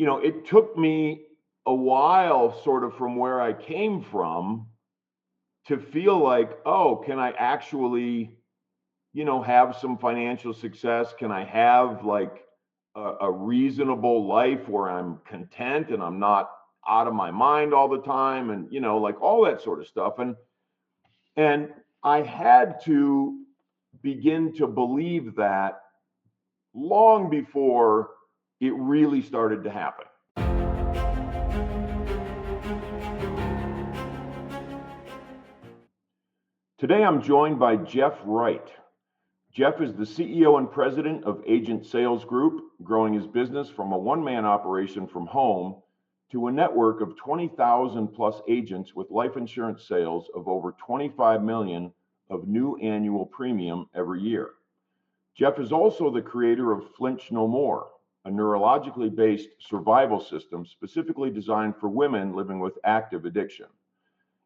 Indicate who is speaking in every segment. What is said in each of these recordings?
Speaker 1: it took me a while, sort of from where I came from, to feel like, oh, can I actually, have some financial success? Can I have like a reasonable life where I'm content and I'm not out of my mind all the time, and like all that sort of stuff. And I had to begin to believe that long before it really started to happen. Today, I'm joined by Jeff Wright. Jeff is the CEO and president of Agent Sales Group, growing his business from a one-man operation from home to a network of 20,000 plus agents with life insurance sales of over 25 million of new annual premium every year. Jeff is also the creator of Flinch No More, a neurologically based survival system specifically designed for women living with active addiction.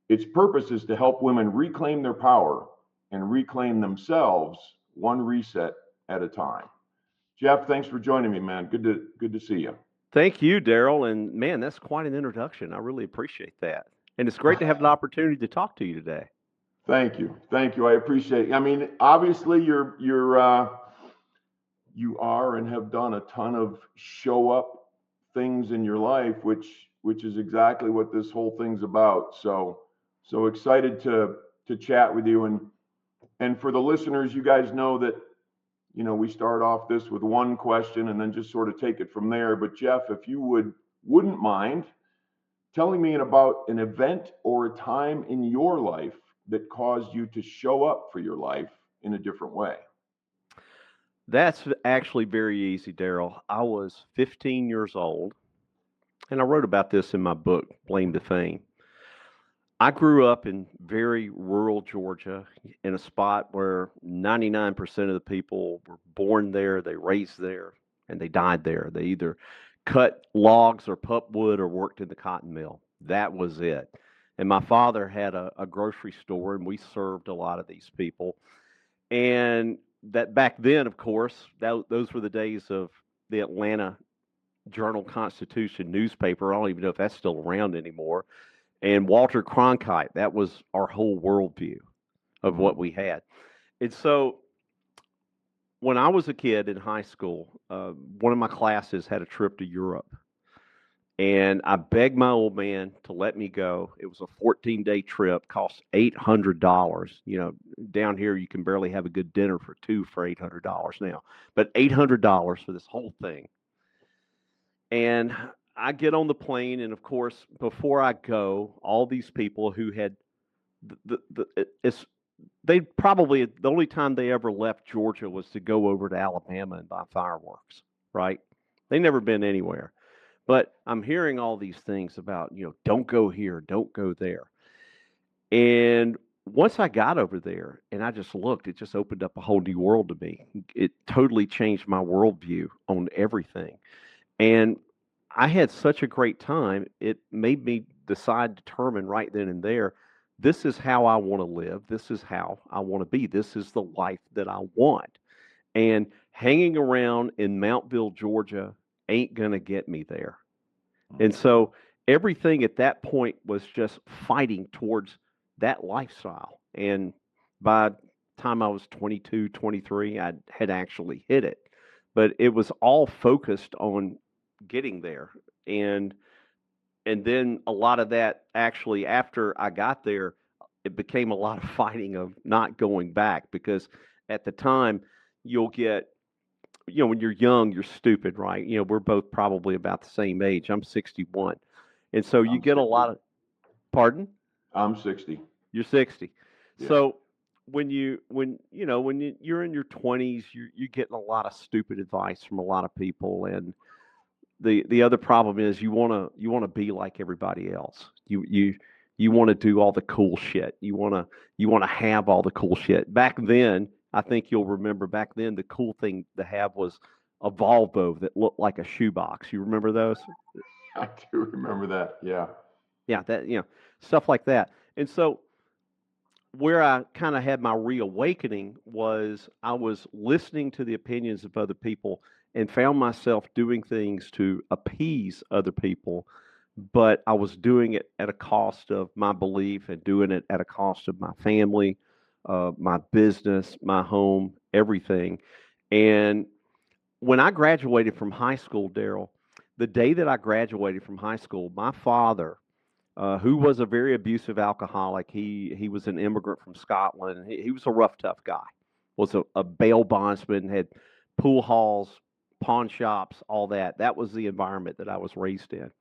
Speaker 1: Its purpose is to help women reclaim their power and reclaim themselves one reset at a time. Jeff, thanks for joining me, man. Good to see you.
Speaker 2: Thank you, Daryl. And man, that's quite an introduction. I really appreciate that. And it's great to have an opportunity to talk to you today.
Speaker 1: Thank you. I appreciate it. I mean, obviously you are and have done a ton of show up things in your life, which is exactly what this whole thing's about. So excited to chat with you. And for the listeners, you guys know that we start off this with one question and then just sort of take it from there. But Jeff, if you wouldn't mind telling me about an event or a time in your life that caused you to show up for your life in a different way.
Speaker 2: That's actually very easy, Daryl. I was 15 years old, and I wrote about this in my book, Blame the Fame. I grew up in very rural Georgia in a spot where 99% of the people were born there, they raised there, and they died there. They either cut logs or put wood or worked in the cotton mill. That was it. And my father had a grocery store, and we served a lot of these people. And that back then, of course, those were the days of the Atlanta Journal-Constitution newspaper. I don't even know if that's still around anymore. And Walter Cronkite, that was our whole worldview of what we had. And so when I was a kid in high school, one of my classes had a trip to Europe. And I begged my old man to let me go. It was a 14-day trip, cost $800. Down here you can barely have a good dinner for two for $800 now. But $800 for this whole thing. And I get on the plane, and of course, before I go, all these people who had they probably the only time they ever left Georgia was to go over to Alabama and buy fireworks, right? They never been anywhere. But I'm hearing all these things about, don't go here, don't go there. And once I got over there and I just looked, it just opened up a whole new world to me. It totally changed my worldview on everything. And I had such a great time. It made me determine right then and there, this is how I want to live. This is how I want to be. This is the life that I want. And hanging around in Mountville, Georgia ain't going to get me there. And so everything at that point was just fighting towards that lifestyle. And by the time I was 22, 23, I had actually hit it. But it was all focused on getting there. And then a lot of that, actually, after I got there, it became a lot of fighting of not going back, because at the time you'll get, when you're young, you're stupid, right? We're both probably about the same age. I'm 61. And so you get 60. A lot of, pardon?
Speaker 1: I'm 60.
Speaker 2: You're 60.
Speaker 1: Yeah.
Speaker 2: So when you're in your 20s, you're getting a lot of stupid advice from a lot of people. And the other problem is you want to be like everybody else. You want to do all the cool shit. You want to have all the cool shit. Back then, I think you'll remember, back then the cool thing to have was a Volvo that looked like a shoebox. You remember those?
Speaker 1: I do remember that. Yeah.
Speaker 2: Yeah, that stuff like that. And so where I kind of had my reawakening was I was listening to the opinions of other people and found myself doing things to appease other people, but I was doing it at a cost of my belief and doing it at a cost of my family, my business, my home, everything. And when I graduated from high school, Daryl, the day that I graduated from high school, my father, who was a very abusive alcoholic, he was an immigrant from Scotland. He was a rough, tough guy. Was a bail bondsman, had pool halls, pawn shops, all that. That was the environment that I was raised in.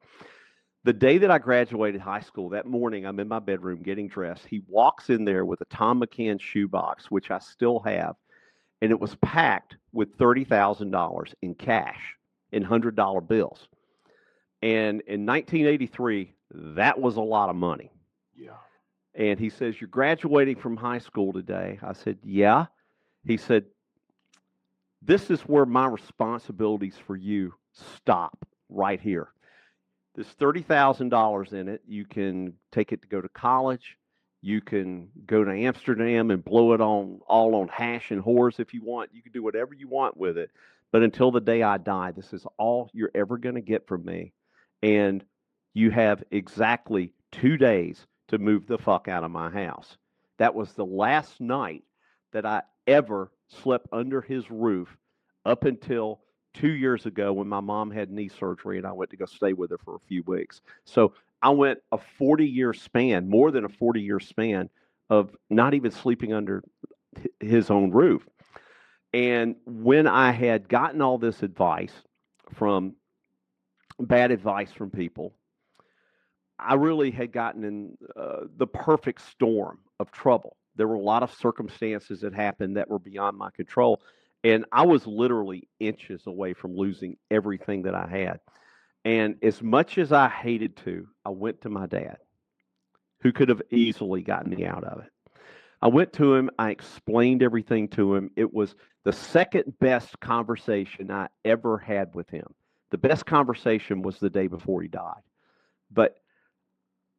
Speaker 2: The day that I graduated high school, that morning, I'm in my bedroom getting dressed. He walks in there with a Tom McCann shoebox, which I still have, and it was packed with $30,000 in cash, in $100 bills. And in 1983, that was a lot of money.
Speaker 1: Yeah.
Speaker 2: And he says, "You're graduating from high school today." I said, "Yeah." He said, "This is where my responsibilities for you stop, right here. There's $30,000 in it. You can take it to go to college. You can go to Amsterdam and blow it on all on hash and whores if you want. You can do whatever you want with it. But until the day I die, this is all you're ever going to get from me. And you have exactly 2 days to move the fuck out of my house." That was the last night that I ever slept under his roof up until 2 years ago when my mom had knee surgery and I went to go stay with her for a few weeks. So I went a 40-year span, more than a 40-year span, of not even sleeping under his own roof. And when I had gotten all this advice from bad advice from people, I really had gotten in the perfect storm of trouble. There were a lot of circumstances that happened that were beyond my control. And I was literally inches away from losing everything that I had. And as much as I hated to, I went to my dad, who could have easily gotten me out of it. I went to him, I explained everything to him. It was the second best conversation I ever had with him. The best conversation was the day before he died. But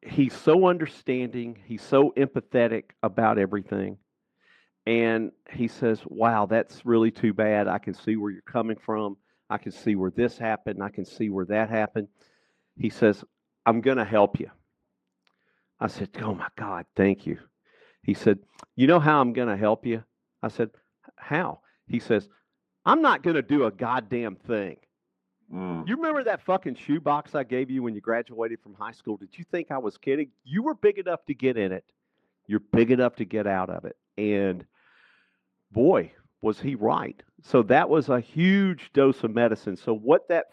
Speaker 2: he's so understanding, he's so empathetic about everything. And he says, "Wow, that's really too bad. I can see where you're coming from. I can see where this happened. I can see where that happened." He says, "I'm going to help you." I said, "Oh my God, thank you." He said, "You know how I'm going to help you?" I said, "How?" He says, "I'm not going to do a goddamn thing.
Speaker 1: Mm.
Speaker 2: You remember that fucking shoebox I gave you when you graduated from high school? Did you think I was kidding? You were big enough to get in it. You're big enough to get out of it." And boy, was he right. So that was a huge dose of medicine. So what that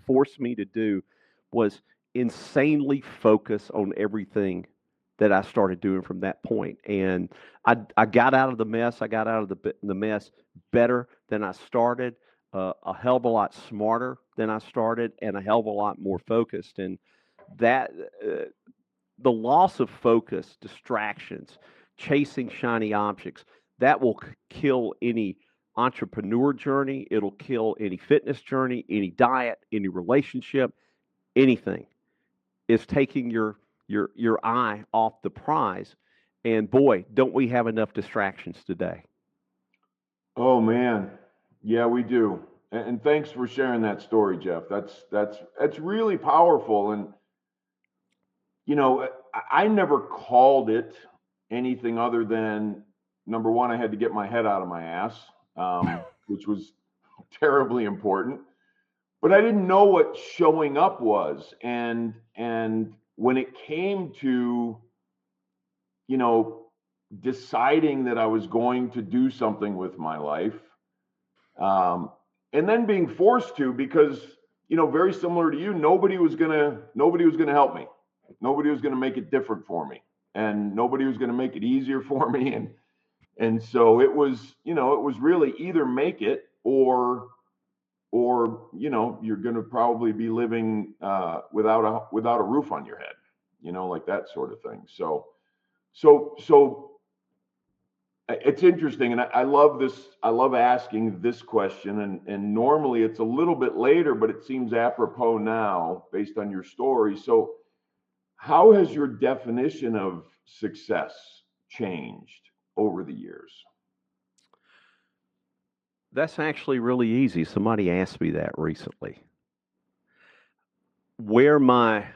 Speaker 2: forced me to do was insanely focus on everything that I started doing from that point. And I got out of the mess. I got out of the mess better than I started, a hell of a lot smarter than I started, and a hell of a lot more focused. And that the loss of focus, distractions, chasing shiny objects, that will kill any entrepreneur journey. It'll kill any fitness journey, any diet, any relationship, anything. Is taking your eye off the prize. And boy, don't we have enough distractions today.
Speaker 1: Oh man, yeah, we do. And thanks for sharing that story, Jeff. That's really powerful. And you know, I never called it anything other than number one, I had to get my head out of my ass, which was terribly important. But I didn't know what showing up was, and when it came to you know deciding that I was going to do something with my life, um, and then being forced to because very similar to you, nobody was gonna help me, nobody was gonna make it different for me, and nobody was gonna make it easier for me, and so it was really either make it or you're going to probably be living without a roof on your head, like that sort of thing. So it's interesting, and I love this. I love asking this question, and normally it's a little bit later, but it seems apropos now based on your story. So, how has your definition of success changed over the years?
Speaker 2: That's actually really easy. Somebody asked me that recently. Where my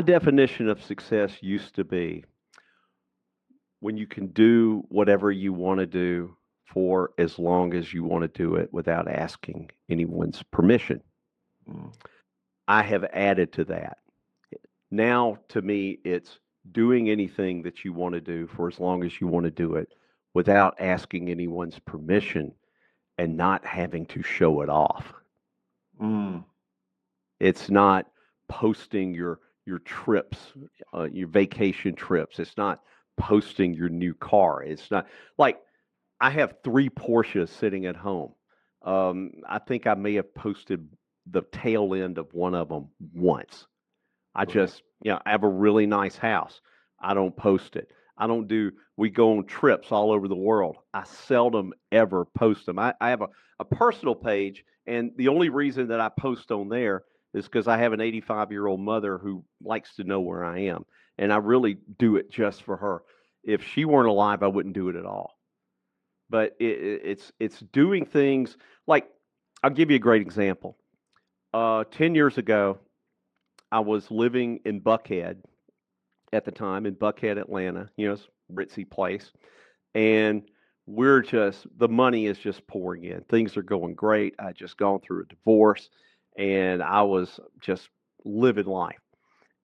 Speaker 2: definition of success used to be when you can do whatever you want to do for as long as you want to do it without asking anyone's permission.
Speaker 1: Mm.
Speaker 2: I have added to that. Now, to me, it's doing anything that you want to do for as long as you want to do it without asking anyone's permission and not having to show it off.
Speaker 1: Mm.
Speaker 2: It's not posting your trips, your vacation trips. It's not posting your new car. It's not like I have 3 Porsches sitting at home. I think I may have posted the tail end of one of them once. I
Speaker 1: Right.
Speaker 2: just, I have a really nice house. I don't post it. I don't do, we go on trips all over the world. I seldom ever post them. I have a personal page, and the only reason that I post on there is because I have an 85-year-old mother who likes to know where I am. And I really do it just for her. If she weren't alive, I wouldn't do it at all. But it's doing things like, I'll give you a great example. 10 years ago, I was living in Buckhead at the time, in Buckhead, Atlanta. It's a ritzy place. And the money is just pouring in. Things are going great. I just gone through a divorce and I was just living life.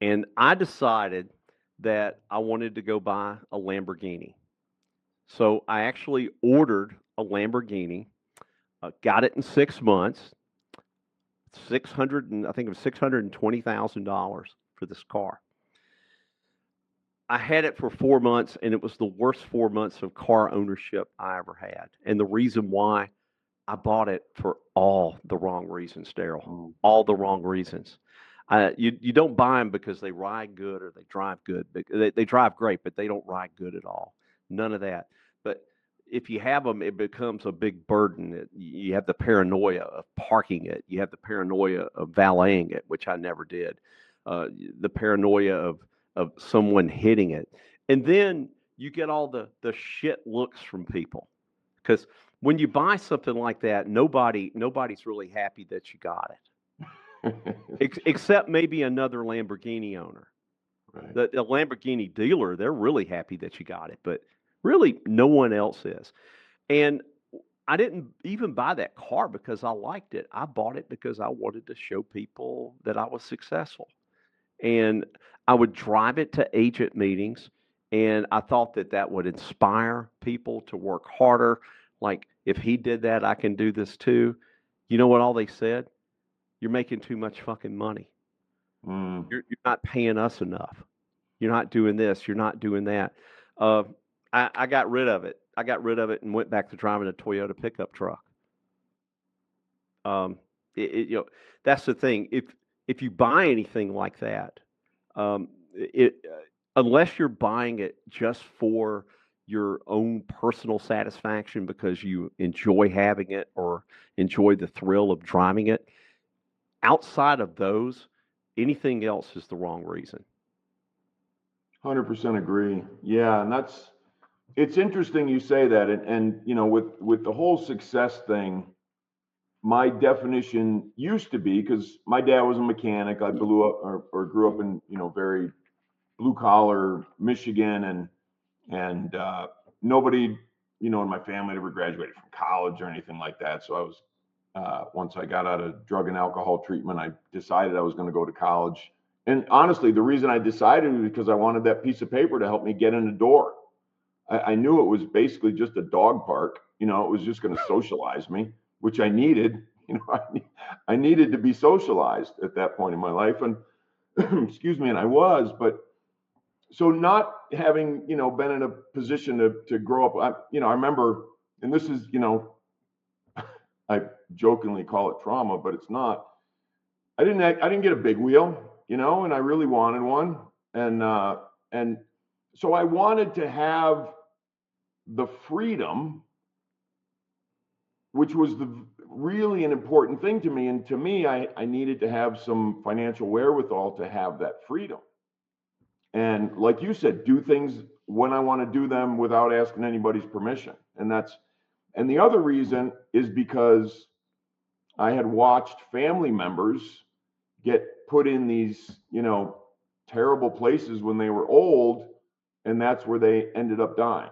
Speaker 2: And I decided that I wanted to go buy a Lamborghini. So I actually ordered a Lamborghini, got it in 6 months, 600 and I think it was $620,000 for this car. I had it for 4 months, and it was the worst 4 months of car ownership I ever had. And the reason why, I bought it for all the wrong reasons, Daryl.
Speaker 1: Mm.
Speaker 2: All the wrong reasons. You don't buy them because they ride good or they drive good. They drive great, but they don't ride good at all. None of that. But if you have them, it becomes a big burden. You have the paranoia of parking it. You have the paranoia of valeting it, which I never did. The paranoia of someone hitting it, and then you get all the shit looks from people because when you buy something like that, nobody's really happy that you got it, except maybe another Lamborghini owner.
Speaker 1: Right.
Speaker 2: The Lamborghini dealer, they're really happy that you got it, but really no one else is. And I didn't even buy that car because I liked it. I bought it because I wanted to show people that I was successful. And I would drive it to agent meetings, and I thought that that would inspire people to work harder. Like, if he did that, I can do this too. You know what all they said? You're making too much fucking money.
Speaker 1: Mm.
Speaker 2: You're not paying us enough. You're not doing this. You're not doing that. Uh, I got rid of it. I got rid of it and went back to driving a Toyota pickup truck. Um, that's the thing. If you buy anything like that, it unless you're buying it just for your own personal satisfaction because you enjoy having it or enjoy the thrill of driving it, outside of those, anything else is the wrong reason.
Speaker 1: 100% agree. Yeah, and it's interesting you say that, and with the whole success thing, my definition used to be, because my dad was a mechanic. I blew up or grew up in very blue collar Michigan, and nobody in my family ever graduated from college or anything like that. So I was once I got out of drug and alcohol treatment, I decided I was going to go to college. And honestly, the reason I decided was because I wanted that piece of paper to help me get in the door. I knew it was basically just a dog park. It was just going to socialize me, which I needed. I needed to be socialized at that point in my life, and excuse me, and I was. But so not having been in a position to grow up, I remember, and this is I jokingly call it trauma, but it's not. I didn't get a big wheel, and I really wanted one, and so I wanted to have the freedom, which was really an important thing to me. And to me, I needed to have some financial wherewithal to have that freedom. And like you said, do things when I want to do them without asking anybody's permission. And And the other reason is because I had watched family members get put in these, terrible places when they were old, and that's where they ended up dying.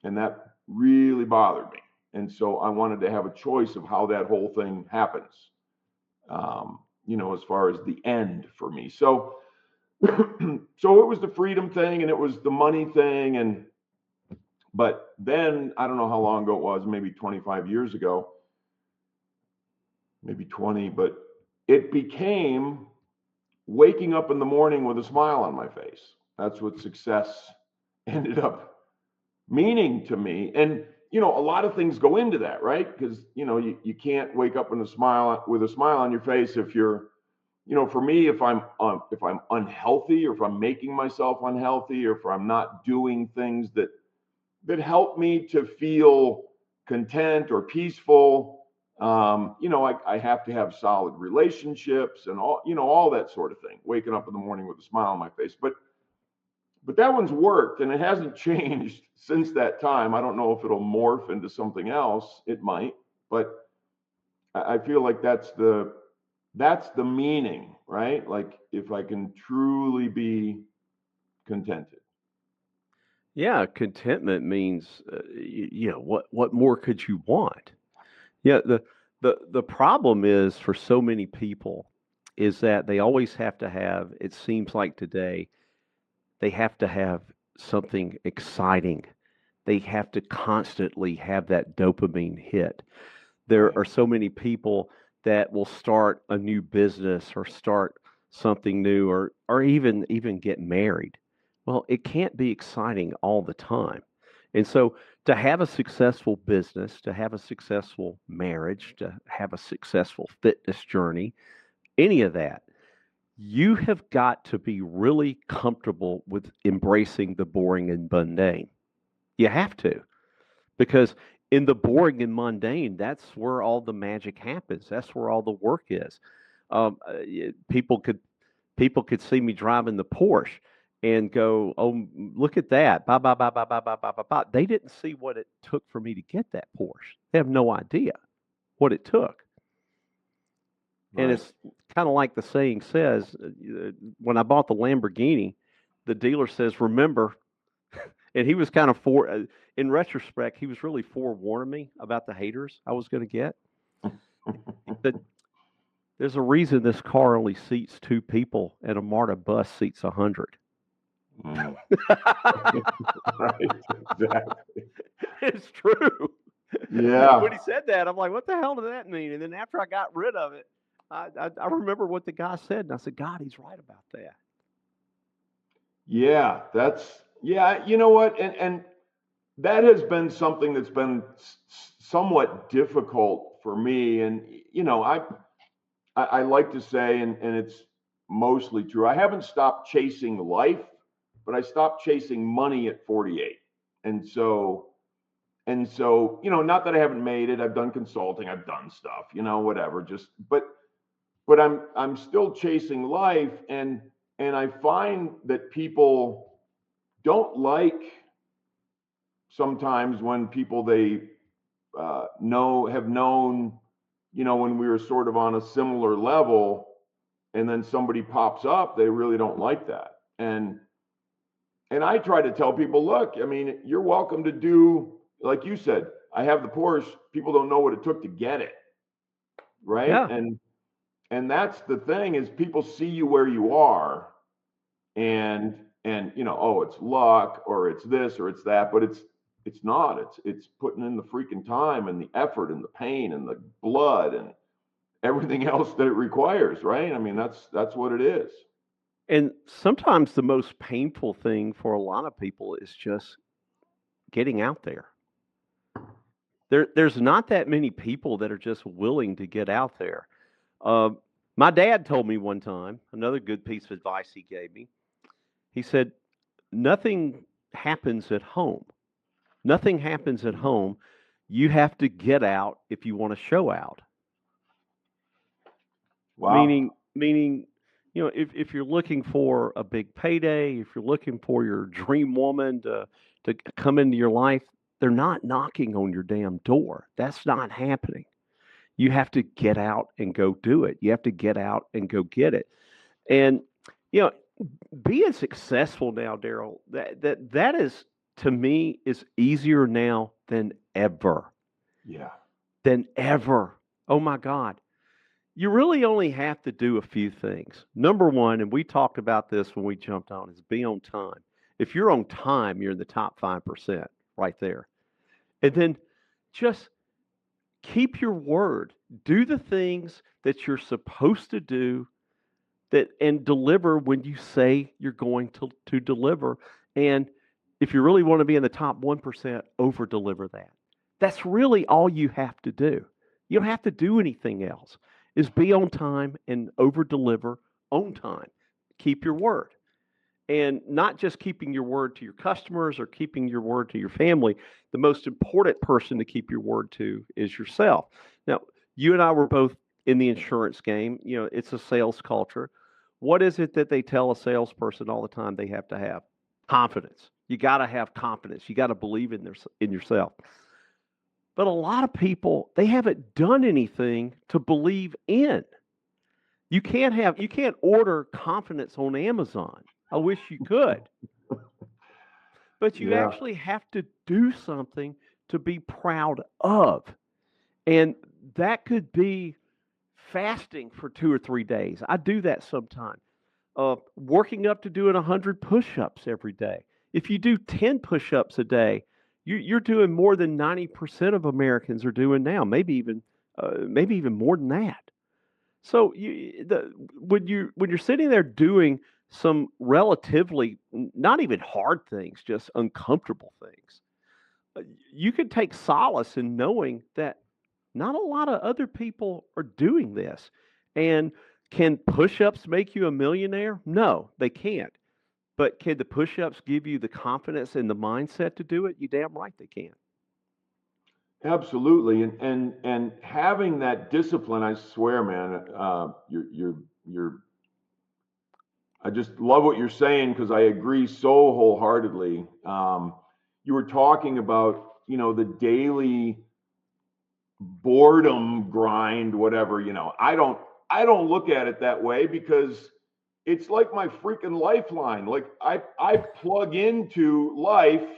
Speaker 1: And that really bothered me. And so I wanted to have a choice of how that whole thing happens, as far as the end for me. So, so it was the freedom thing and it was the money thing. But then I don't know how long ago it was, maybe 25 years ago, maybe 20, but it became waking up in the morning with a smile on my face. That's what success ended up meaning to me. And a lot of things go into that, right? Because you can't wake up with a smile on your face if you're, for me, if I'm unhealthy, or if I'm making myself unhealthy, or if I'm not doing things that help me to feel content or peaceful. I have to have solid relationships and all that sort of thing. Waking up in the morning with a smile on my face, but that one's worked and it hasn't changed since that time. I don't know if it'll morph into something else. It might, but I feel like that's the meaning, right? Like if I can truly be contented.
Speaker 2: Yeah, contentment means, what more could you want? Yeah, the problem is for so many people is that they always have to have, it seems like today, they have to have something exciting. They have to constantly have that dopamine hit. There
Speaker 1: Right.
Speaker 2: are so many people that will start a new business or start something new, or even get married. Well, it can't be exciting all the time. And so to have a successful business, to have a successful marriage, to have a successful fitness journey, any of that, you have got to be really comfortable with embracing the boring and mundane. You have to, because in the boring and mundane, that's where all the magic happens. That's where all the work is. People could see me driving the Porsche and go, "Oh, look at that!" Ba ba ba ba ba ba ba ba ba. They didn't see what it took for me to get that Porsche. They have no idea what it took. And
Speaker 1: Right.
Speaker 2: it's kind of like the saying says, when I bought the Lamborghini, the dealer says, "Remember," and he was kind of in retrospect, he was really forewarning me about the haters I was going to get. He said, "There's a reason this car only seats two people and a MARTA bus seats 100."
Speaker 1: Mm. Right. Exactly.
Speaker 2: It's true.
Speaker 1: Yeah.
Speaker 2: When he said that, I'm like, what the hell does that mean? And then after I got rid of it, I remember what the guy said, and I said, God, he's right about that.
Speaker 1: Yeah. Yeah. You know what? And that has been something that's been somewhat difficult for me. And, I like to say, and it's mostly true, I haven't stopped chasing life, but I stopped chasing money at 48. And so, not that I haven't made it, I've done consulting, I've done stuff, whatever, but I'm still chasing life. And I find that people don't like sometimes when people they have known, when we were sort of on a similar level, and then somebody pops up, they really don't like that. And I try to tell people, look, I mean, you're welcome to do, like you said, I have the Porsche. People don't know what it took to get it, right?
Speaker 2: Yeah.
Speaker 1: And that's the thing, is people see you where you are, and oh, it's luck, or it's this, or it's that, but it's not. It's putting in the freaking time and the effort and the pain and the blood and everything else that it requires, right? I mean, that's what it is.
Speaker 2: And sometimes the most painful thing for a lot of people is just getting out there. There's not that many people that are just willing to get out there. Uh, my dad told me one time, another good piece of advice he gave me. He said, "Nothing happens at home. Nothing happens at home. You have to get out if you want to show out."
Speaker 1: Wow.
Speaker 2: Meaning, if you're looking for a big payday, if you're looking for your dream woman to come into your life, they're not knocking on your damn door. That's not happening. You have to get out and go do it. You have to get out and go get it. And you know, being successful now, Daryl, that is, to me, is easier now than ever.
Speaker 1: Yeah.
Speaker 2: Than ever. Oh my God. You really only have to do a few things. Number one, and we talked about this when we jumped on, is be on time. If you're on time, you're in the top 5% right there. And then just keep your word. Do the things that you're supposed to do, that and deliver when you say you're going to deliver. And if you really want to be in the top 1%, over deliver that. That's really all you have to do. You don't have to do anything else. Is be on time and over deliver on time. Keep your word. And not just keeping your word to your customers or keeping your word to your family. The most important person to keep your word to is yourself. Now, you and I were both in the insurance game. You know, it's a sales culture. What is it that they tell a salesperson all the time they have to have? Confidence. You got to have confidence. You got to believe in yourself. But a lot of people, they haven't done anything to believe in. You can't order confidence on Amazon. I wish you could. But you
Speaker 1: Yeah.
Speaker 2: actually have to do something to be proud of. And that could be fasting for 2 or 3 days. I do that sometimes. Working up to doing 100 push-ups every day. If you do 10 push-ups a day, you're doing more than 90% of Americans are doing now. Maybe even more than that. So when you're sitting there doing some relatively not even hard things, just uncomfortable things, you can take solace in knowing that not a lot of other people are doing this. And can push-ups make you a millionaire? No, they can't. But can the push-ups give you the confidence and the mindset to do it? You damn right they can.
Speaker 1: Absolutely. And having that discipline, I swear, man, you're I just love what you're saying because I agree so wholeheartedly. You were talking about, the daily boredom grind, whatever. I don't look at it that way because it's like my freaking lifeline. Like I plug into life.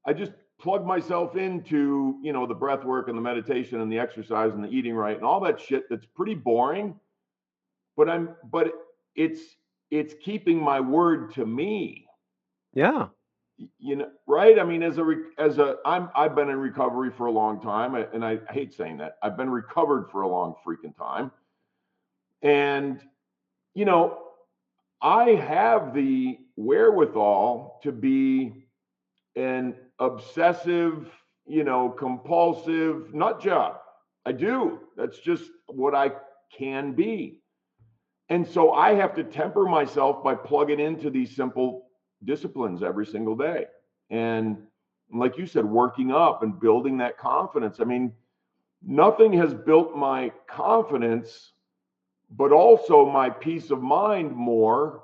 Speaker 1: I just plug myself into, the breath work and the meditation and the exercise and the eating right and all that shit that's pretty boring. But it's keeping my word to me.
Speaker 2: Yeah.
Speaker 1: Right? I mean, I've been in recovery for a long time, and I hate saying that. I've been recovered for a long freaking time. And, you know, I have the wherewithal to be an obsessive, compulsive nut job. I do. That's just what I can be. And so I have to temper myself by plugging into these simple disciplines every single day. And like you said, working up and building that confidence. I mean, nothing has built my confidence, but also my peace of mind more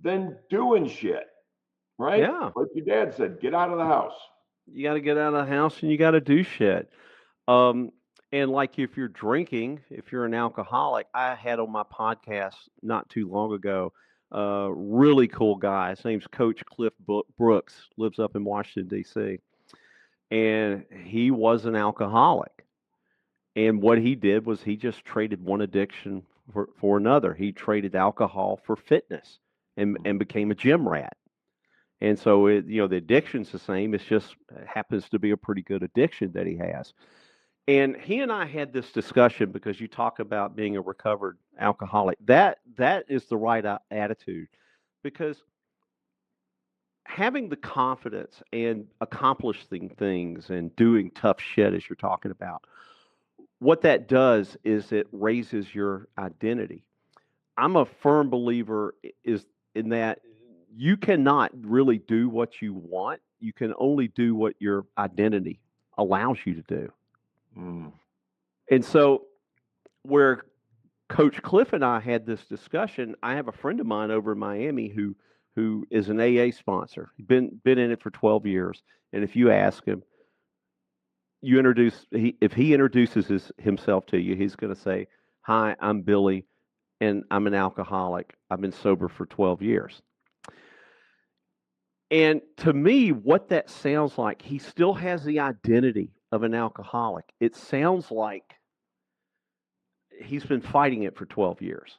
Speaker 1: than doing shit, right?
Speaker 2: Yeah.
Speaker 1: Like your dad said, get out of the house.
Speaker 2: You got to get out of the house and you got to do shit. Um, and like if you're drinking, if you're an alcoholic, I had on my podcast not too long ago, really cool guy. His name's Coach Cliff Brooks, lives up in Washington, D.C. And he was an alcoholic. And what he did was he just traded one addiction for another. He traded alcohol for fitness and became a gym rat. And so, the addiction's the same. It's just happens to be a pretty good addiction that he has. And he and I had this discussion because you talk about being a recovered alcoholic. That is the right attitude, because having the confidence and accomplishing things and doing tough shit, as you're talking about, what that does is it raises your identity. I'm a firm believer is in that you cannot really do what you want. You can only do what your identity allows you to do.
Speaker 1: Mm.
Speaker 2: And so where Coach Cliff and I had this discussion, I have a friend of mine over in Miami who is an AA sponsor. He's been in it for 12 years. And if you ask him, if he introduces himself to you, he's going to say, "Hi, I'm Billy, and I'm an alcoholic. I've been sober for 12 years." And to me, what that sounds like, he still has the identity of an alcoholic. It sounds like he's been fighting it for 12 years.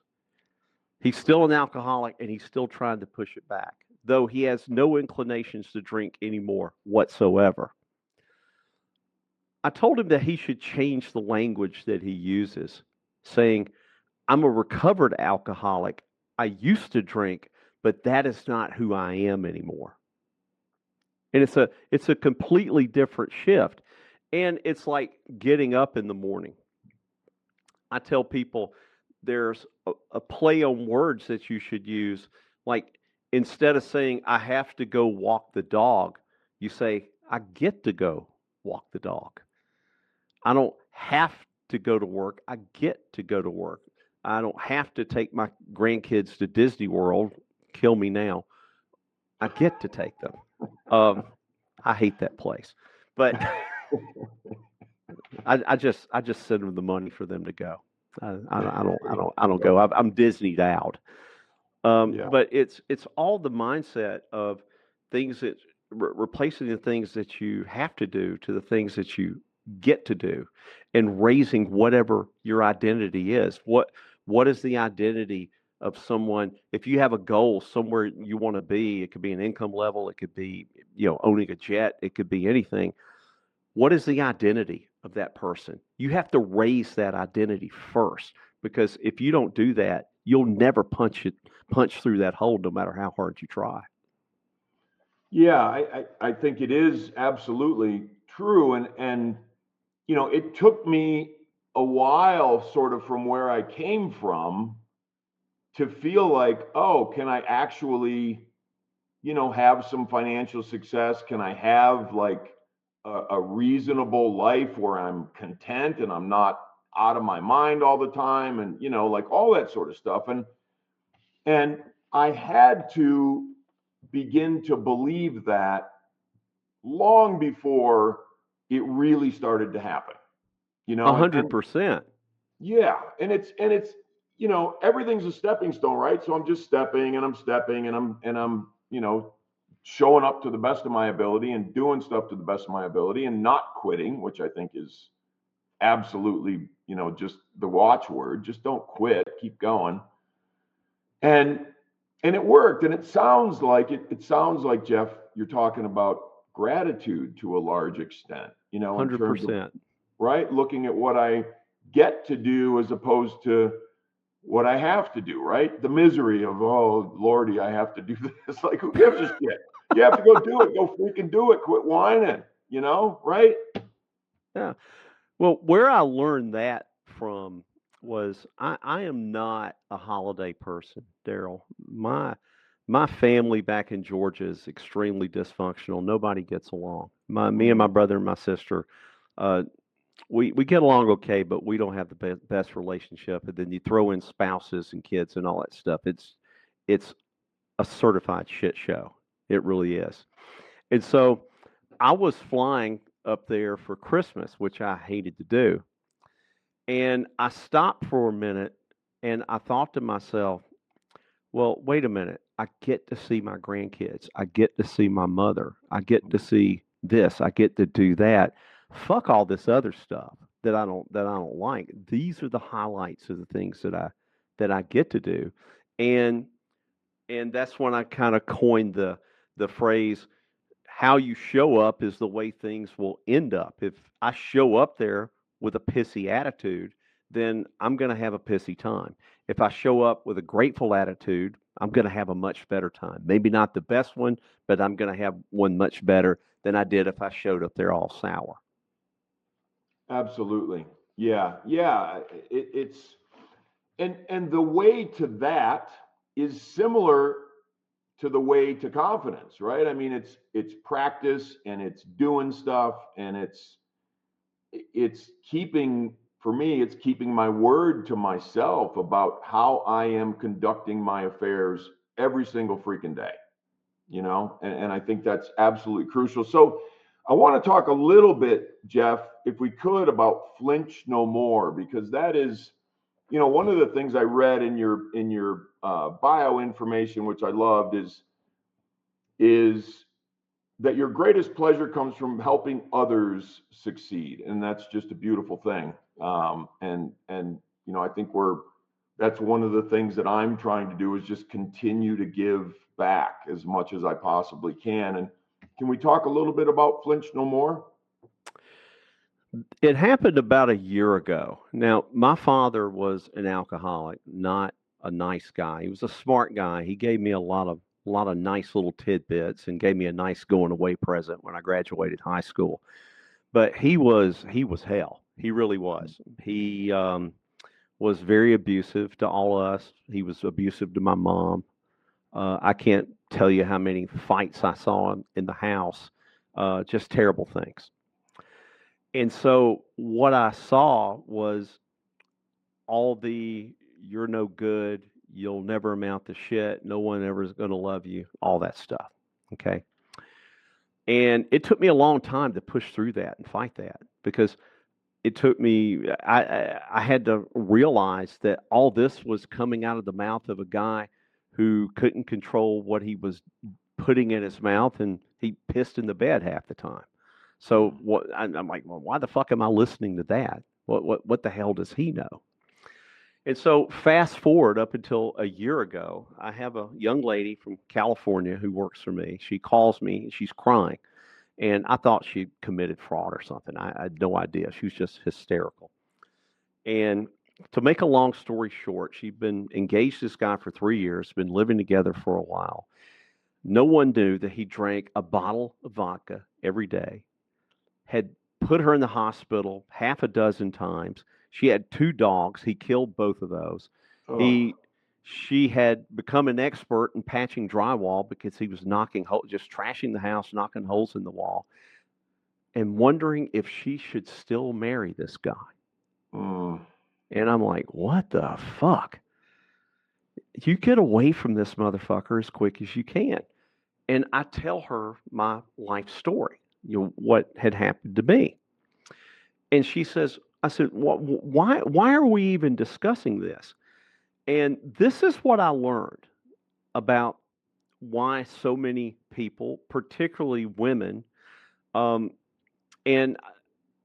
Speaker 2: He's still an alcoholic and he's still trying to push it back, though he has no inclinations to drink anymore whatsoever. I told him that he should change the language that he uses, saying, "I'm a recovered alcoholic. I used to drink, but that is not who I am anymore." And it's a completely different shift. And it's like getting up in the morning. I tell people there's a play on words that you should use. Like instead of saying, "I have to go walk the dog," you say, "I get to go walk the dog. I don't have to go to work. I get to go to work. I don't have to take my grandkids to Disney World. Kill me now. I get to take them." I hate that place, but I just send them the money for them to go. I don't go. I'm Disneyed out.
Speaker 1: Yeah.
Speaker 2: But it's all the mindset of things that replacing the things that you have to do to the things that you get to do, and raising whatever your identity is. What is the identity of someone? If you have a goal somewhere you want to be, it could be an income level, it could be owning a jet, it could be anything. What is the identity of that person? You have to raise that identity first, because if you don't do that, you'll never punch through that hole, no matter how hard you try.
Speaker 1: Yeah, I think it is absolutely true. And it took me a while, sort of from where I came from, to feel like, oh, can I actually, have some financial success? Can I have like a reasonable life where I'm content and I'm not out of my mind all the time, and like all that sort of stuff. And I had to begin to believe that long before it really started to happen.
Speaker 2: A
Speaker 1: And
Speaker 2: hundred percent.
Speaker 1: yeah, and it's everything's a stepping stone, right? So I'm just stepping and I'm stepping and I'm showing up to the best of my ability and doing stuff to the best of my ability and not quitting, which I think is absolutely, just the watchword. Just don't quit, keep going. And it worked. And it sounds like, Jeff, you're talking about gratitude to a large extent, in
Speaker 2: Hundred
Speaker 1: terms of,
Speaker 2: percent.
Speaker 1: right, looking at what I get to do as opposed to what I have to do, right? The misery of, oh Lordy, I have to do this. Like, who gives a shit? You have to go do it. Go freaking do it. Quit whining, right?
Speaker 2: Yeah. Well, where I learned that from was I am not a holiday person, Daryl. My family back in Georgia is extremely dysfunctional. Nobody gets along. Me and my brother and my sister, uh, we get along okay, but we don't have the best relationship. And then you throw in spouses and kids and all that stuff. It's a certified shit show. It really is. And so I was flying up there for Christmas, which I hated to do. And I stopped for a minute and I thought to myself, well, wait a minute. I get to see my grandkids. I get to see my mother. I get to see this. I get to do that. Fuck all this other stuff that I don't like. These are the highlights of the things that I get to do. And that's when I kind of coined the phrase, how you show up is the way things will end up. If I show up there with a pissy attitude, then I'm going to have a pissy time. If I show up with a grateful attitude, I'm going to have a much better time. Maybe not the best one, but I'm going to have one much better than I did if I showed up there all sour.
Speaker 1: Absolutely. Yeah. Yeah. It's and the way to that is similar to the way to confidence, right? I mean, it's practice and it's doing stuff and it's keeping, for me, it's keeping my word to myself about how I am conducting my affairs every single freaking day, and I think that's absolutely crucial. So I want to talk a little bit, Jeff, if we could, about Flinch No More, because that is, one of the things I read in your bio information, which I loved, is that your greatest pleasure comes from helping others succeed, and that's just a beautiful thing. And I think that's one of the things that I'm trying to do is just continue to give back as much as I possibly can. And can we talk a little bit about Flinch No More?
Speaker 2: It happened about a year ago. Now, my father was an alcoholic, not a nice guy. He was a smart guy. He gave me a lot of nice little tidbits and gave me a nice going away present when I graduated high school. But he was hell. He really was. He was very abusive to all of us. He was abusive to my mom. I can't tell you how many fights I saw in the house. Just terrible things. And so what I saw was all the "you're no good, you'll never amount to shit, no one ever is going to love you," all that stuff. Okay. And it took me a long time to push through that and fight that because it took me, I had to realize that all this was coming out of the mouth of a guy who couldn't control what he was putting in his mouth, and he pissed in the bed half the time. So I'm like, well, why the fuck am I listening to that? What the hell does he know? And so fast forward up until a year ago, I have a young lady from California who works for me. She calls me and she's crying. And I thought she committed fraud or something. I had no idea. She was just hysterical. And to make a long story short, she'd been engaged to this guy for 3 years, been living together for a while. No one knew that he drank a bottle of vodka every day, had put her in the hospital half a dozen times. She had 2 dogs. He killed both of those.
Speaker 1: Oh,
Speaker 2: He She had become an expert in patching drywall because he was just trashing the house, knocking holes in the wall, and wondering if she should still marry this guy.
Speaker 1: mm,
Speaker 2: And I'm like, what the fuck? You get away from this motherfucker as quick as you can. And I tell her my life story, what had happened to me. And she says, I said, why are we even discussing this? And this is what I learned about why so many people, particularly women, um, and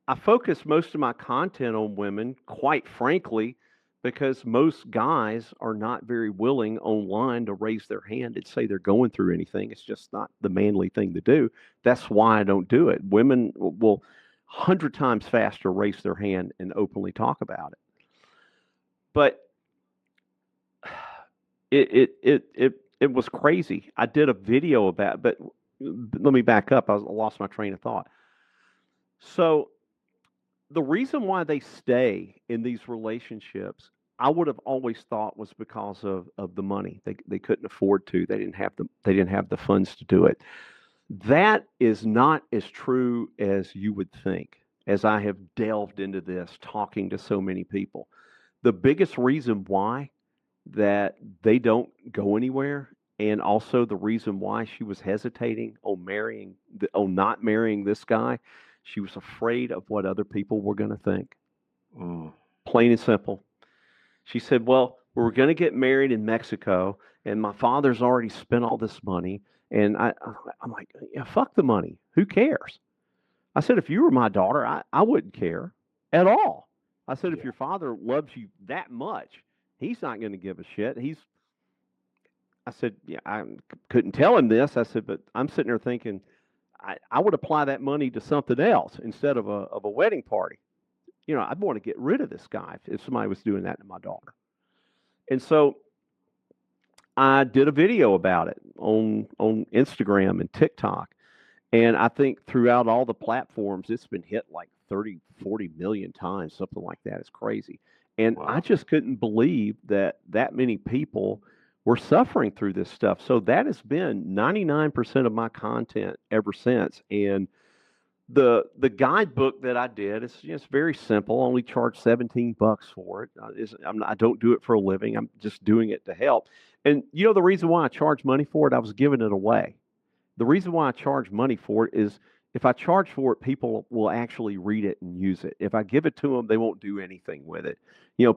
Speaker 2: I focus most of my content on women, quite frankly, because most guys are not very willing online to raise their hand and say they're going through anything. It's just not the manly thing to do. That's why I don't do it. Women will 100 times faster raise their hand and openly talk about it. But it was crazy. I did a video about it, but let me back up. I lost my train of thought. So the reason why they stay in these relationships, I would have always thought was because of the money. They couldn't afford to. They didn't have the funds to do it. That is not as true as you would think, as I have delved into this, talking to so many people. The biggest reason why that they don't go anywhere, and also the reason why she was hesitating on not marrying this guy, she was afraid of what other people were going to think.
Speaker 1: mm.
Speaker 2: Plain and simple. She said, well, we're going to get married in Mexico, and my father's already spent all this money. And I'm like, yeah, fuck the money. Who cares? I said, if you were my daughter, I wouldn't care at all. I said, if
Speaker 1: Yeah.
Speaker 2: your father loves you that much, he's not going to give a shit. I said, yeah, I couldn't tell him this. I said, but I'm sitting there thinking, I would apply that money to something else instead of a wedding party. I'd want to get rid of this guy if somebody was doing that to my daughter. And so I did a video about it on Instagram and TikTok. And I think throughout all the platforms, it's been hit like 30, 40 million times, something like that. It's crazy. And I
Speaker 1: Wow.
Speaker 2: just couldn't believe that many people were suffering through this stuff. So that has been 99% of my content ever since. And the guidebook that I did is just very simple. Only charge $17 for it. I don't do it for a living. I'm just doing it to help. And the reason why I charge money for it, I was giving it away. The reason why I charge money for it is If I charge for it, people will actually read it and use it. If I give it to them, they won't do anything with it.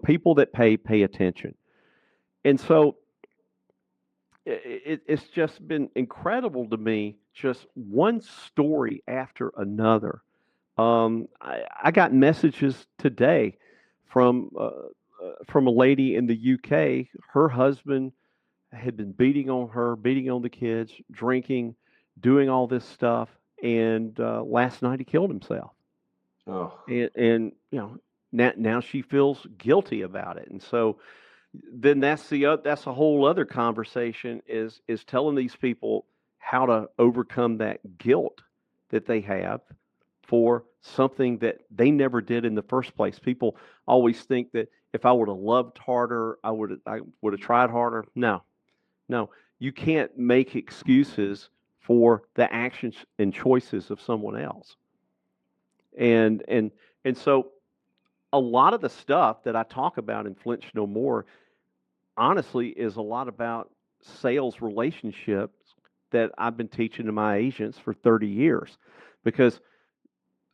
Speaker 2: People that pay attention. And so it's just been incredible to me, just one story after another. I got messages today from from a lady in the UK. Her husband had been beating on her, beating on the kids, drinking, doing all this stuff, and last night he killed himself.
Speaker 1: Oh,
Speaker 2: And now she feels guilty about it, and so then that's a whole other conversation, is telling these people how to overcome that guilt that they have for something that they never did in the first place. People always think that if I would have loved harder, I would have tried harder. No, you can't make excuses for the actions and choices of someone else. And so a lot of the stuff that I talk about in Flinch No More, honestly, is a lot about sales relationships that I've been teaching to my agents for 30 years. Because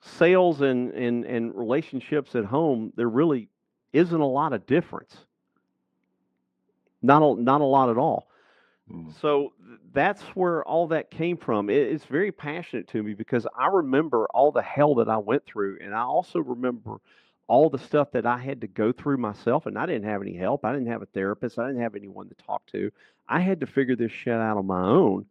Speaker 2: sales and relationships at home, there really isn't a lot of difference. Not a lot at all. So that's where all that came from. It's very passionate to me because I remember all the hell that I went through, and I also remember all the stuff that I had to go through myself. And I didn't have any help. I didn't have a therapist. I didn't have anyone to talk to. I had to figure this shit out on my own.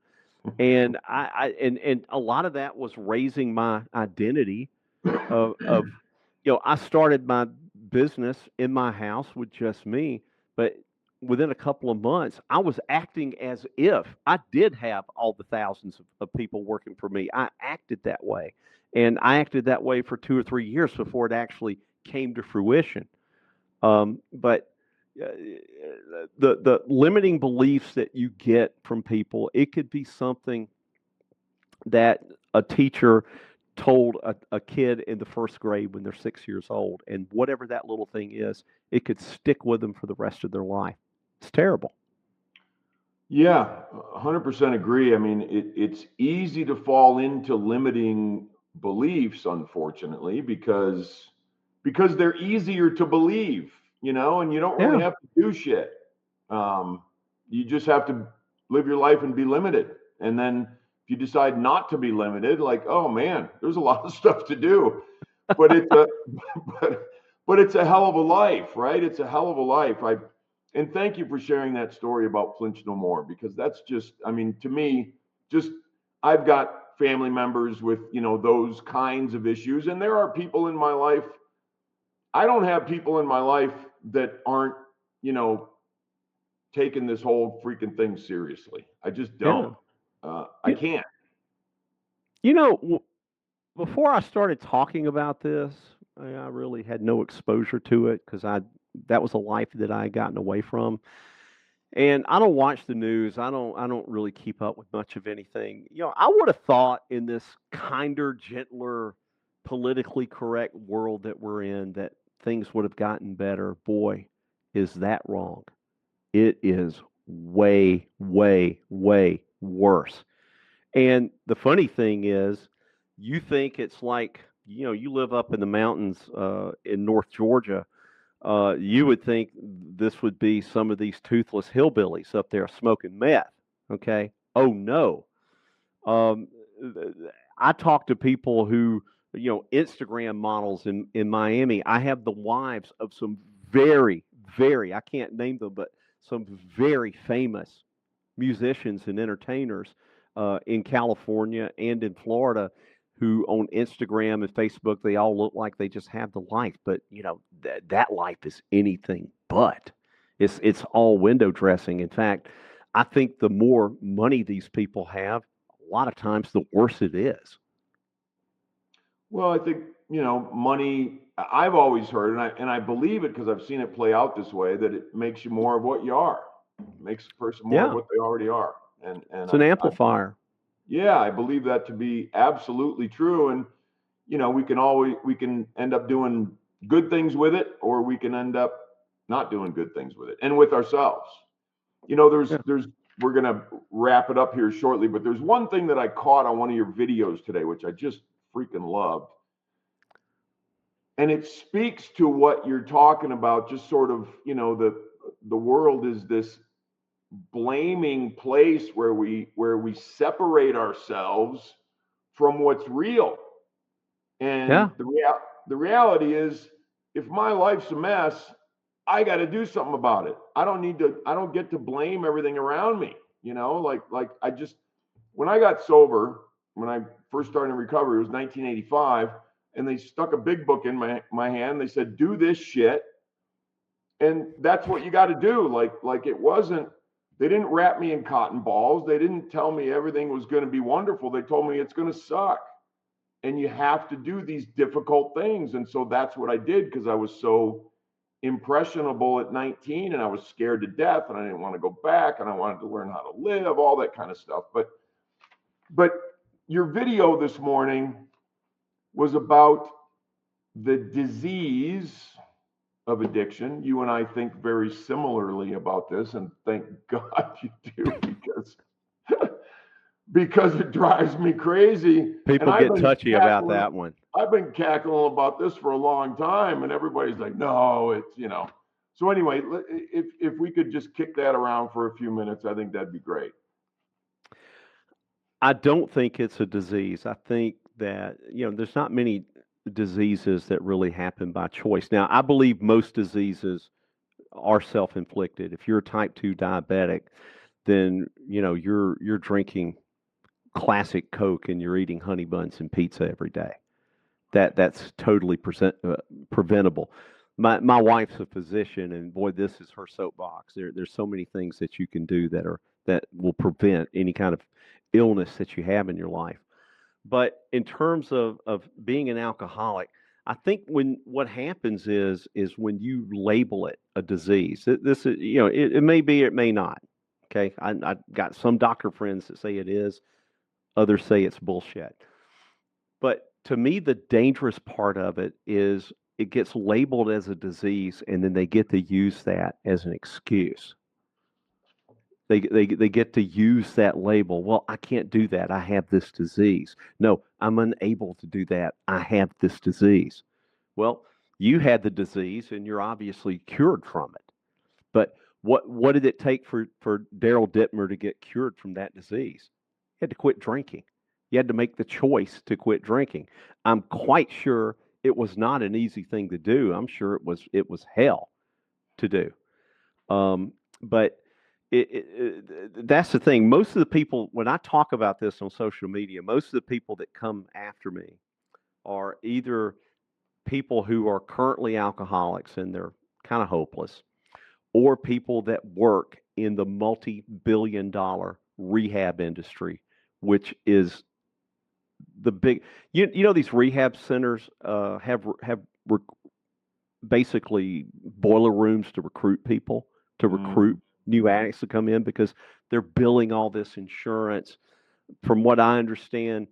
Speaker 2: And and a lot of that was raising my identity of I started my business in my house with just me, but within a couple of months, I was acting as if I did have all the thousands of people working for me. I acted that way. And I acted that way for 2 or 3 years before it actually came to fruition. But the limiting beliefs that you get from people, it could be something that a teacher told a kid in the first grade when they're 6 years old. And whatever that little thing is, it could stick with them for the rest of their life. It's terrible.
Speaker 1: yeah, 100% agree. I mean, it's easy to fall into limiting beliefs, unfortunately, because they're easier to believe, and you don't really
Speaker 2: Yeah.
Speaker 1: have to do shit. Um, you just have to live your life and be limited. And then if you decide not to be limited, like, oh man, there's a lot of stuff to do, but it's a but, but it's a hell of a life, right? It's a hell of a life. And thank you for sharing that story about Flinch No More, because that's just, I mean, to me, just I've got family members with, those kinds of issues. And there are people in my life. I don't have people in my life that aren't, you know, taking this whole freaking thing seriously. I just
Speaker 2: Yeah.
Speaker 1: don't. I
Speaker 2: You,
Speaker 1: can't.
Speaker 2: you know, before I started talking about this, I really had no exposure to it because that was a life that I had gotten away from. And I don't watch the news. I don't really keep up with much of anything. I would have thought in this kinder, gentler, politically correct world that we're in that things would have gotten better. Boy, is that wrong. It is way, way, way worse. And the funny thing is, you think it's like, you live up in the mountains in North Georgia, you would think this would be some of these toothless hillbillies up there smoking meth. Okay. Oh no. Um, I talk to people who, Instagram models in Miami. I have the wives of some very, very, I can't name them, but some very famous musicians and entertainers in California and in Florida who on Instagram and Facebook, they all look like they just have the life. But, that life is anything but. It's all window dressing. In fact, I think the more money these people have, a lot of times the worse it is.
Speaker 1: Well, I think, money. I've always heard, and I believe it because I've seen it play out this way, that it makes you more of what you are. It makes a person more of
Speaker 2: Yeah,
Speaker 1: what they already are. And
Speaker 2: it's an
Speaker 1: I
Speaker 2: amplifier.
Speaker 1: yeah, I believe that to be absolutely true. And we can end up doing good things with it, or we can end up not doing good things with it, and with ourselves. There's
Speaker 2: Yeah.
Speaker 1: we're gonna wrap it up here shortly, but there's one thing that I caught on one of your videos today, which I just freaking loved. And it speaks to what you're talking about, just sort of, the world is this blaming place where we separate ourselves from what's real. And the reality is, if my life's a mess, I got to do something about it. I don't get to blame everything around me. When I got sober, when I first started in recovery, it was 1985, and they stuck a big book in my hand. They said, do this shit. And that's what you got to do. They didn't wrap me in cotton balls. They didn't tell me everything was going to be wonderful. They told me it's going to suck. And you have to do these difficult things. And so that's what I did, because I was so impressionable at 19 and I was scared to death and I didn't want to go back and I wanted to learn how to live, all that kind of stuff. But your video this morning was about the disease of addiction. You and I think very similarly about this, and thank God you do, because it drives me crazy.
Speaker 2: People get touchy about that one.
Speaker 1: I've been cackling about this for a long time, and everybody's like, no, it's, So anyway, if we could just kick that around for a few minutes, I think that'd be great.
Speaker 2: I don't think it's a disease. I think that, there's not many diseases that really happen by choice. Now, I believe most diseases are self-inflicted. If you're a type 2 diabetic, then, you're drinking classic Coke and you're eating honey buns and pizza every day. That's totally preventable. My wife's a physician, and boy, this is her soapbox. There's so many things that you can do that will prevent any kind of illness that you have in your life. But in terms of being an alcoholic, I think what happens is when you label it a disease. This is, it may be, it may not. Okay, I got some doctor friends that say it is, others say it's bullshit. But to me, the dangerous part of it is it gets labeled as a disease, and then they get to use that as an excuse. They get to use that label. Well, I can't do that. I have this disease. No, I'm unable to do that. I have this disease. Well, you had the disease, and you're obviously cured from it. But what did it take for Daryl Dittmer to get cured from that disease? He had to quit drinking. You had to make the choice to quit drinking. I'm quite sure it was not an easy thing to do. I'm sure it was hell to do. But that's the thing. Most of the people, when I talk about this on social media, most of the people that come after me are either people who are currently alcoholics and they're kind of hopeless, or people that work in the multi-billion-dollar rehab industry, which is the big, these rehab centers have basically boiler rooms to recruit people, to recruit new addicts to come in, because they're billing all this insurance. From what I understand,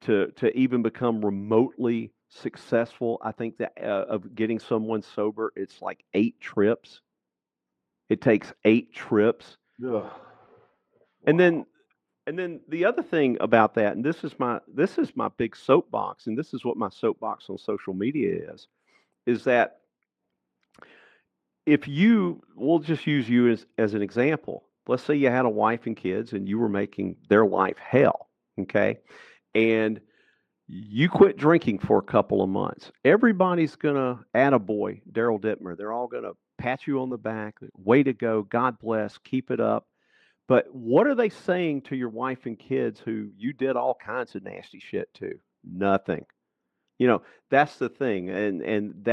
Speaker 2: to even become remotely successful, I think that of getting someone sober, it's like 8 trips. It takes 8 trips.
Speaker 1: Ugh. Wow.
Speaker 2: And then the other thing about that, and this is my big soapbox, and this is what my soapbox on social media is that we'll just use you as an example. Let's say you had a wife and kids and you were making their life hell, okay? And you quit drinking for a couple of months. Everybody's going to attaboy Daryl Dittmer. They're all going to pat you on the back. Way to go. God bless. Keep it up. But what are they saying to your wife and kids who you did all kinds of nasty shit to? Nothing. That's the thing. And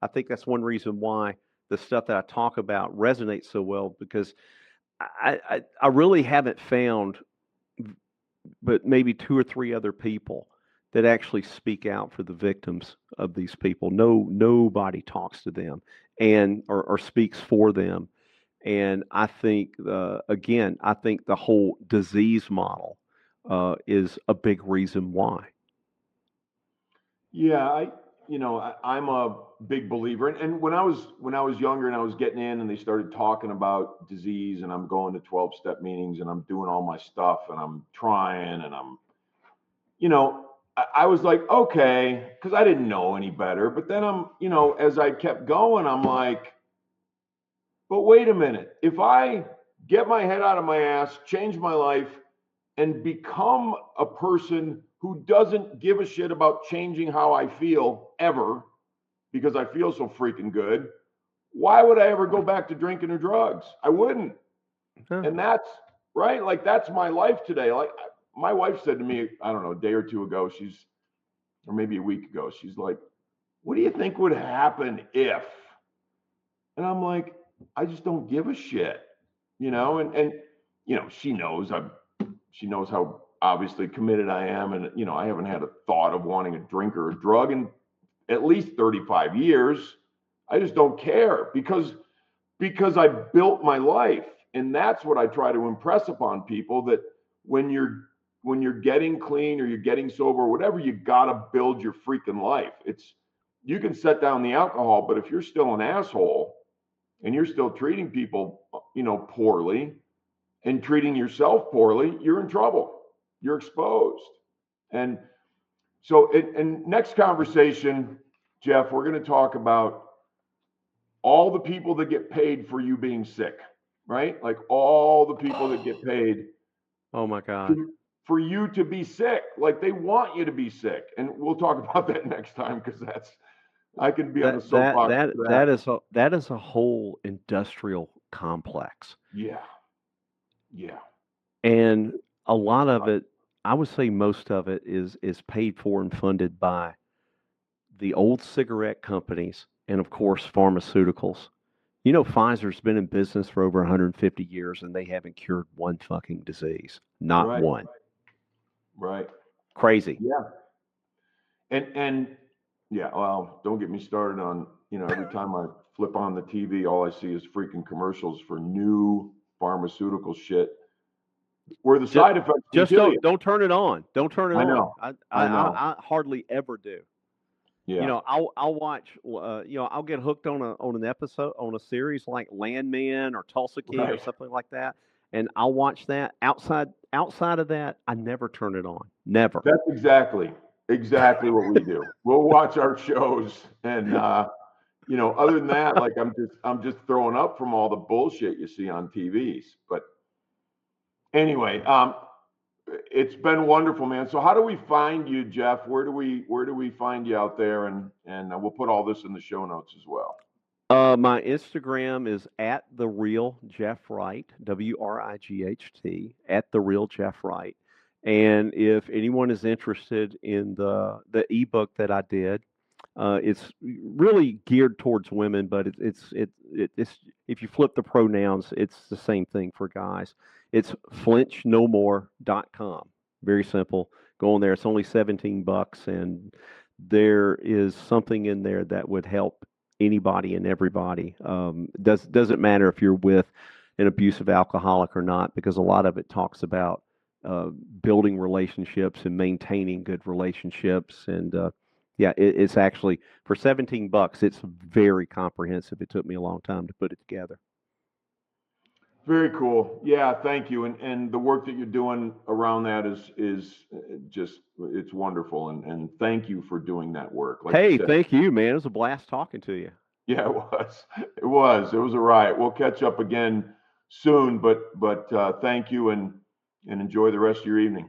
Speaker 2: I think that's one reason why the stuff that I talk about resonates so well, because I really haven't found but maybe 2 or 3 other people that actually speak out for the victims of these people. Nobody talks to them or speaks for them. And I think, I think the whole disease model is a big reason why.
Speaker 1: Yeah, I'm a big believer. And when I was younger and I was getting in and they started talking about disease and I'm going to 12-step meetings and I'm doing all my stuff and I'm trying and I was like, okay, because I didn't know any better. But then as I kept going, I'm like, but wait a minute. If I get my head out of my ass, change my life, and become a person who doesn't give a shit about changing how I feel ever because I feel so freaking good, why would I ever go back to drinking or drugs? I wouldn't.
Speaker 2: Huh.
Speaker 1: And that's right. Like, that's my life today. Like, my wife said to me, I don't know, a day or two ago, or maybe a week ago, she's like, what do you think would happen if? And I'm like, I just don't give a shit, and she knows how obviously committed I am. And, I haven't had a thought of wanting a drink or a drug in at least 35 years. I just don't care because I built my life. And that's what I try to impress upon people, that when you're getting clean or you're getting sober or whatever, you got to build your freaking life. You can set down the alcohol, but if you're still an asshole and you're still treating people, poorly and treating yourself poorly, you're in trouble. You're exposed. And so in next conversation, Jeff, we're going to talk about all the people that get paid for you being sick, right? Like all the people that get paid
Speaker 2: Oh my God.
Speaker 1: for you to be sick. Like, they want you to be sick. And we'll talk about that next time, because I can be on a soapbox for that.
Speaker 2: That is a whole industrial complex.
Speaker 1: Yeah. Yeah.
Speaker 2: And a lot of it, I would say most of it is paid for and funded by the old cigarette companies and of course pharmaceuticals. Pfizer's been in business for over 150 years and they haven't cured one fucking disease. Not
Speaker 1: Right.
Speaker 2: one.
Speaker 1: Right.
Speaker 2: Crazy.
Speaker 1: Yeah. And yeah, well, don't get me started on, every time I flip on the TV, all I see is freaking commercials for new pharmaceutical shit where the side effects can
Speaker 2: Just
Speaker 1: kill you.
Speaker 2: don't turn it on. Don't turn it
Speaker 1: I
Speaker 2: on.
Speaker 1: know. I know.
Speaker 2: I hardly ever do.
Speaker 1: Yeah.
Speaker 2: I'll watch. I'll get hooked on an episode on a series like Landman or Tulsa King or
Speaker 1: Right.
Speaker 2: something like that, and I'll watch that. Outside of that, I never turn it on. Never.
Speaker 1: That's exactly what we do. We'll watch our shows, and other than that, like, I'm just throwing up from all the bullshit you see on TVs. But anyway, it's been wonderful, man. So how do we find you, Jeff? Where do we find you out there? And we'll put all this in the show notes as well.
Speaker 2: My Instagram is at the real Jeff Wright, WRIGHT, at the real Jeff Wright. And if anyone is interested in the ebook that I did, it's really geared towards women, but it's if you flip the pronouns, it's the same thing for guys. It's flinchnomore.com. Very simple. Go on there. It's only $17, and there is something in there that would help anybody and everybody. Doesn't matter if you're with an abusive alcoholic or not, because a lot of it talks about building relationships and maintaining good relationships. And yeah, it's actually for $17. It's very comprehensive. It took me a long time to put it together.
Speaker 1: Very cool. Yeah, thank you. And the work that you're doing around that is just, it's wonderful. And thank you for doing that work. Like
Speaker 2: Hey,
Speaker 1: you said.
Speaker 2: thank you, man. It was a blast talking to you.
Speaker 1: Yeah, it was. It was a riot. We'll catch up again soon, but thank you, and enjoy the rest of your evening.